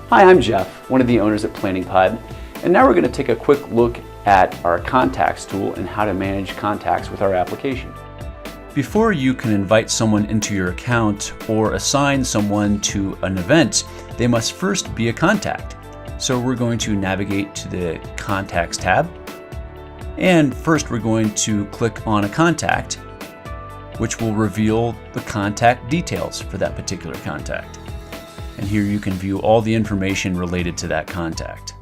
Hi, I'm Jeff, one of the owners at PlanningPod, and now we're going to take a quick look at our contacts tool and how to manage contacts with our application. Before you can invite someone into your account or assign someone to an event, they must first be a contact. So we're going to navigate to the Contacts tab, and first we're going to click on a contact, which will reveal the contact details for that particular contact. And here you can view all the information related to that contact.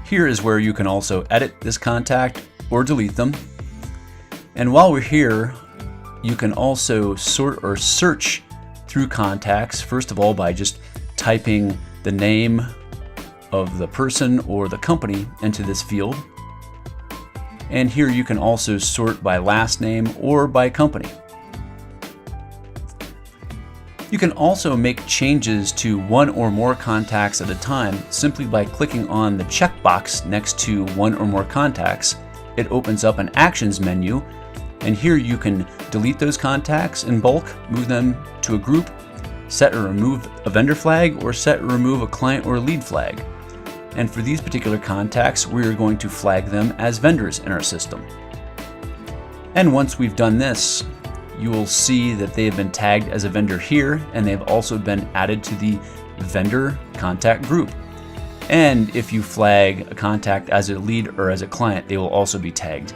Here is where you can also edit this contact or delete them. And while we're here, you can also sort or search through contacts, first of all by just typing the name of the person or the company into this field. And here you can also sort by last name or by company. You can also make changes to one or more contacts at a time simply by clicking on the checkbox next to one or more contacts. It opens up an Actions menu, and here you can delete those contacts in bulk, move them to a group, set or remove a vendor flag, or set or remove a client or lead flag. And for these particular contacts, we're going to flag them as vendors in our system. And once we've done this, you will see that they have been tagged as a vendor here, and they've also been added to the vendor contact group. And if you flag a contact as a lead or as a client, they will also be tagged.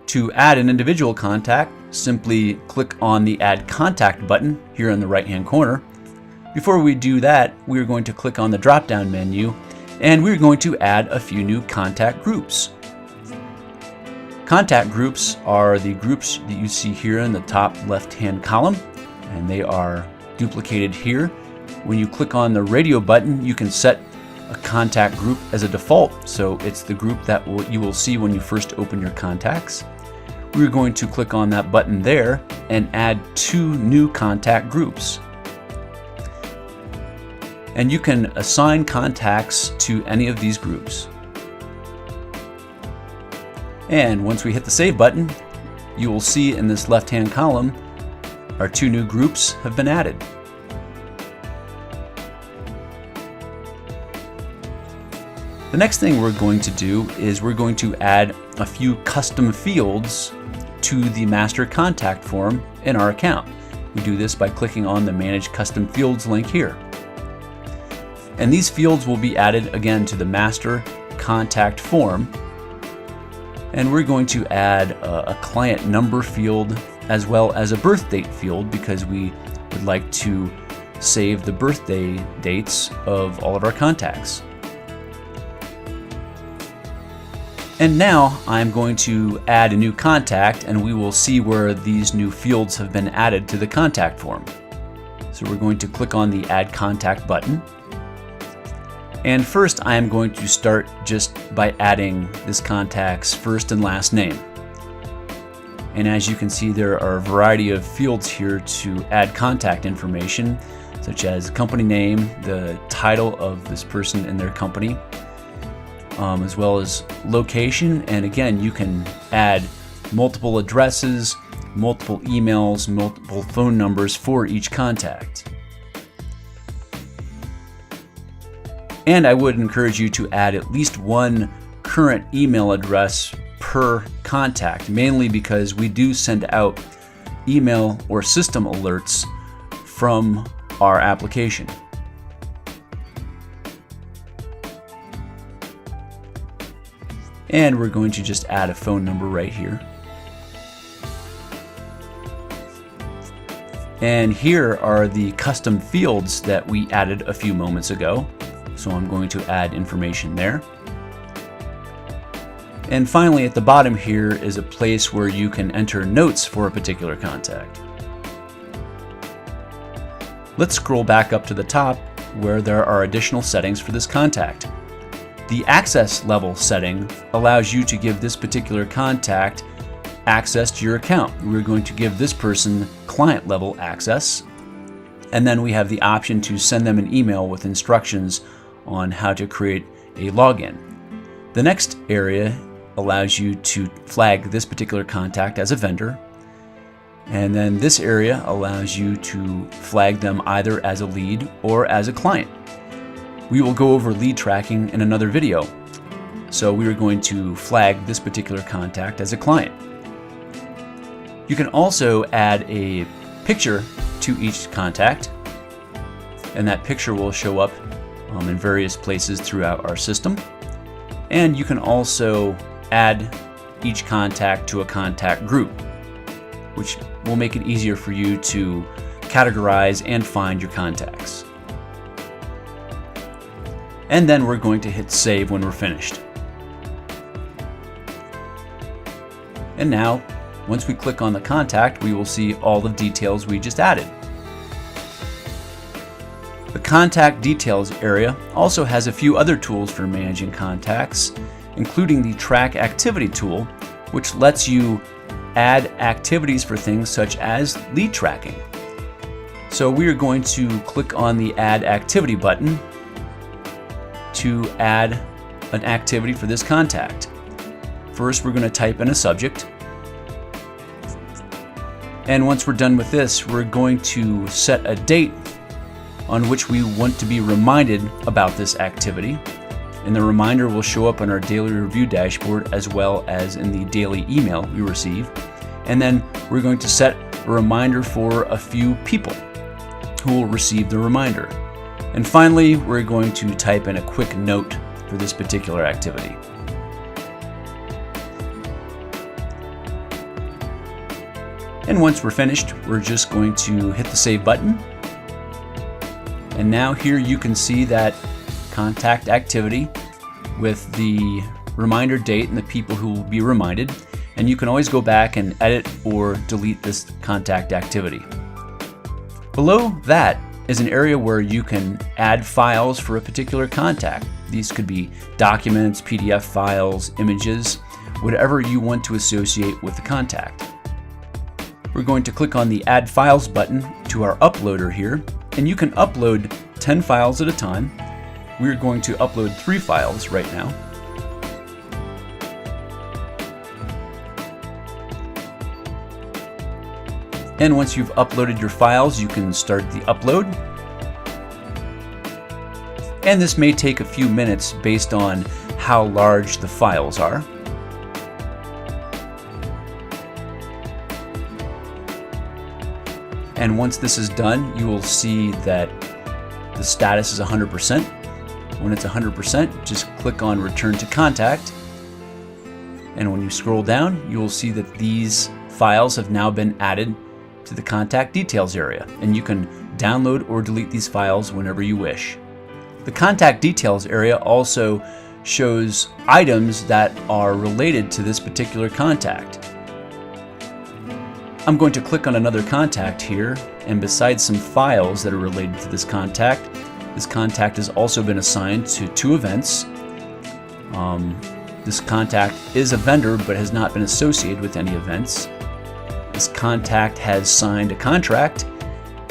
To add an individual contact, simply click on the Add Contact button here in the right-hand corner. Before we do that, we're going to click on the drop-down menu, and we're going to add a few new contact groups. Contact groups are the groups that you see here in the top left-hand column, and they are duplicated here. When you click on the radio button, you can set a contact group as a default, so it's the group that you will see when you first open your contacts. We're going to click on that button there and add 2 new contact groups. And you can assign contacts to any of these groups. And once we hit the Save button, you will see in this left-hand column our 2 new groups have been added. The next thing we're going to do is we're going to add a few custom fields to the master contact form in our account. We do this by clicking on the Manage Custom Fields link here. And these fields will be added again to the master contact form. And we're going to add a client number field as well as a birth date field because we would like to save the birthday dates of all of our contacts. And now I'm going to add a new contact, and we will see where these new fields have been added to the contact form. So we're going to click on the Add Contact button. And first I am going to start just by adding this contact's first and last name. And as you can see, there are a variety of fields here to add contact information, such as company name, the title of this person and their company, as well as location. And again, you can add multiple addresses, multiple emails, multiple phone numbers for each contact. And I would encourage you to add at least 1 current email address per contact, mainly because we do send out email or system alerts from our application. And we're going to just add a phone number right here. And here are the custom fields that we added a few moments ago. So I'm going to add information there. And finally, at the bottom here is a place where you can enter notes for a particular contact. Let's scroll back up to the top where there are additional settings for this contact. The access level setting allows you to give this particular contact access to your account. We're going to give this person client level access, and then we have the option to send them an email with instructions on how to create a login. The next area allows you to flag this particular contact as a vendor, And then this area allows you to flag them either as a lead or as a client. We will go over lead tracking in another video. So we are going to flag this particular contact as a client. You can also add a picture to each contact, and that picture will show up in various places throughout our system. And you can also add each contact to a contact group, which will make it easier for you to categorize and find your contacts. And then we're going to hit save when we're finished. And now, once we click on the contact, we will see all the details we just added. The contact details area also has a few other tools for managing contacts, including the track activity tool, which lets you add activities for things such as lead tracking. So we are going to click on the add activity button to add an activity for this contact. First, we're going to type in a subject. And once we're done with this, we're going to set a date on which we want to be reminded about this activity. And the reminder will show up on our daily review dashboard as well as in the daily email we receive. And then we're going to set a reminder for a few people who will receive the reminder. And finally, we're going to type in a quick note for this particular activity. And once we're finished, we're just going to hit the save button. And now here you can see that contact activity with the reminder date and the people who will be reminded. And you can always go back and edit or delete this contact activity. Below that is an area where you can add files for a particular contact. These could be documents, PDF files, images, whatever you want to associate with the contact. We're going to click on the Add Files button to our uploader here, and you can upload 10 files at a time. We're going to upload 3 files right now. And once you've uploaded your files, you can start the upload. And this may take a few minutes based on how large the files are. And once this is done, you will see that the status is 100%. When it's 100%, just click on Return to Contact. And when you scroll down, you will see that these files have now been added to the contact details area, and you can download or delete these files whenever you wish. The contact details area also shows items that are related to this particular contact. I'm going to click on another contact here, and besides some files that are related to this contact has also been assigned to 2 events. This contact is a vendor but has not been associated with any events. This contact has signed a contract,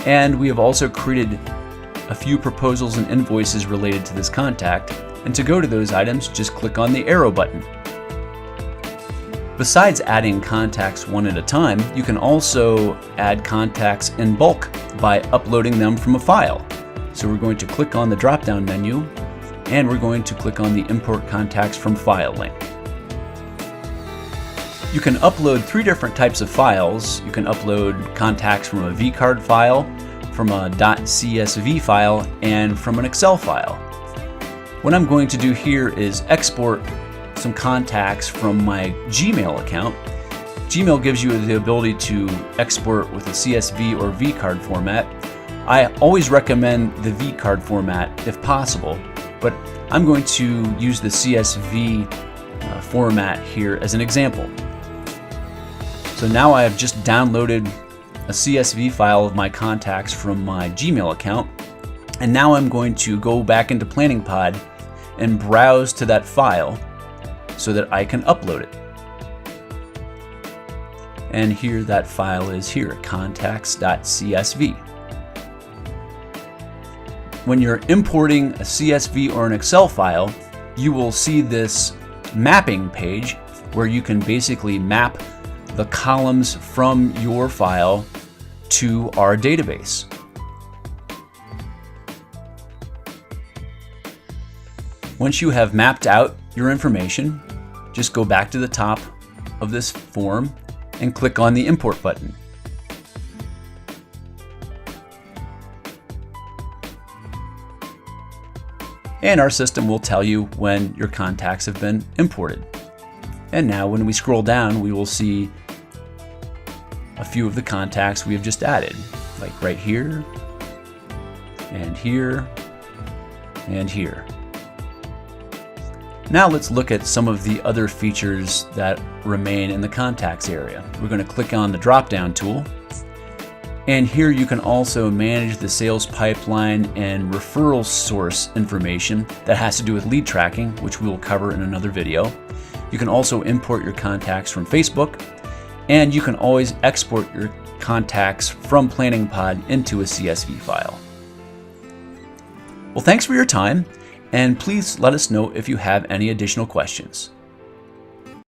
and we have also created a few proposals and invoices related to this contact. And to go to those items, just click on the arrow button. Besides adding contacts one at a time, you can also add contacts in bulk by uploading them from a file. So we're going to click on the drop-down menu, and we're going to click on the Import Contacts from File link. You can upload 3 different types of files. You can upload contacts from a vCard file, from a .csv file, and from an Excel file. What I'm going to do here is export some contacts from my Gmail account. Gmail gives you the ability to export with a CSV or vCard format. I always recommend the vCard format if possible, but I'm going to use the CSV format here as an example. So now I have just downloaded a CSV file of my contacts from my Gmail account, and now I'm going to go back into PlanningPod and browse to that file so that I can upload it. And here that file is here, contacts.csv. When you're importing a CSV or an Excel file, you will see this mapping page where you can basically map the columns from your file to our database. Once you have mapped out your information, just go back to the top of this form and click on the Import button. And our system will tell you when your contacts have been imported. And now when we scroll down, we will see a few of the contacts we have just added, like right here, and here, and here. Now let's look at some of the other features that remain in the contacts area. We're going to click on the drop-down tool. And here you can also manage the sales pipeline and referral source information that has to do with lead tracking, which we will cover in another video. You can also import your contacts from Facebook, and you can always export your contacts from PlanningPod into a CSV file. Well, thanks for your time, and please let us know if you have any additional questions.